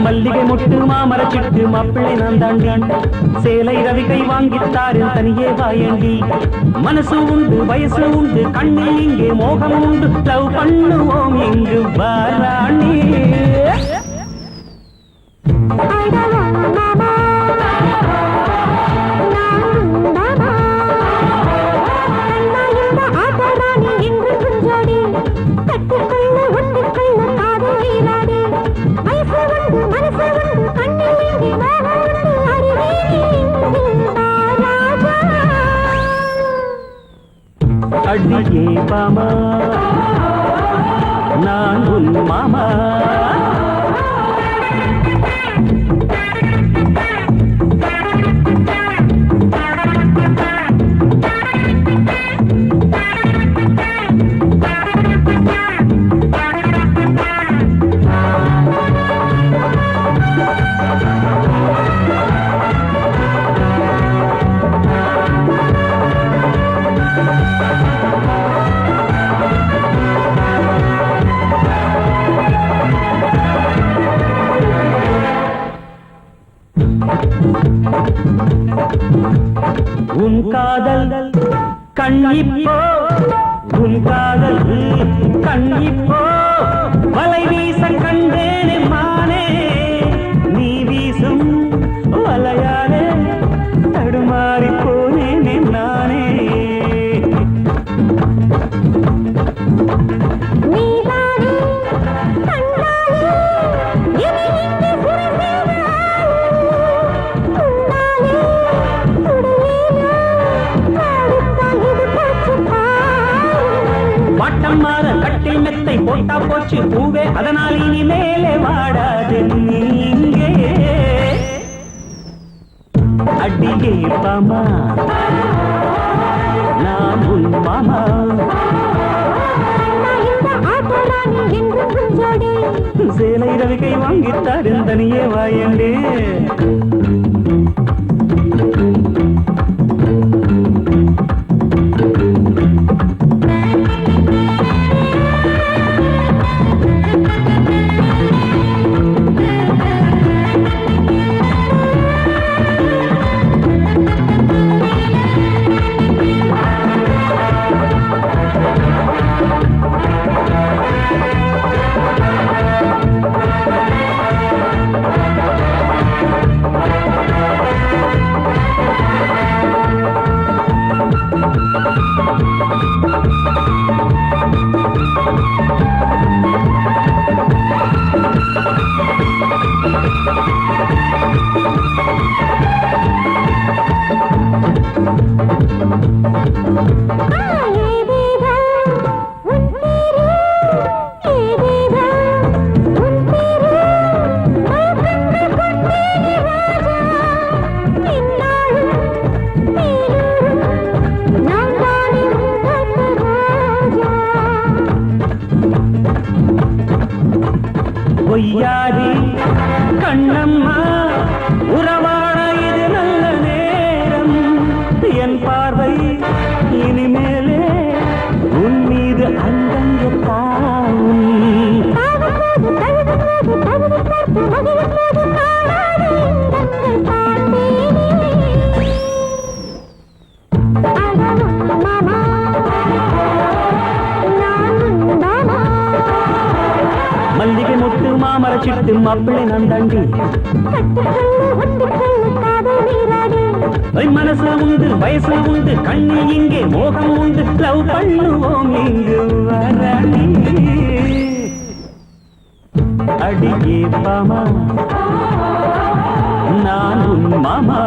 மல்லிகை மொட்டு மாமர சிட்டு மாப்பிள்ளை நான் தாண்டி சேலை ரவிகை வாங்கித்தாரு தனியே வாயண்டி மனசு உண்டு வயசு உண்டு கண்ணில் இங்கே மோகம் உண்டு லவ் பண்ணுவோம் இங்கு பாராணி அடியே பாமா நான் உன் மாமா உன் காதல் கண்ணிப்போ உன் காதல் கண்ணிப்போ வலை வீச கண்டேனே மானே நீ வீசும் வலையாலே தடுமாறி போனேனே நானே கட்டில் மெத்தை போட்டா போச்சு பூவே அதனால் இனி மேலே வாடாது நீங்கே அடியே பாமா நான் உன் மாமா சேலை ரவிகை வாங்கித்தாரு தனியே வாயண்டே பொய்யாரி கண்ணம்மா உறவாட இது நல்ல நேரம் என் பார்வை இனிமேலே உன் மீது அங்கங்க தாவும் மல்லிகை மொட்டு மாமர சிட்டு மாப்பிள்ளை நான் தாண்டி மனசு உண்டு வயசு உண்டு கண்ணி இங்கே மோகம் உண்டு லவ் பண்ணுவோம் இங்கு வரணி அடியே பாமா நான் உன் மாமா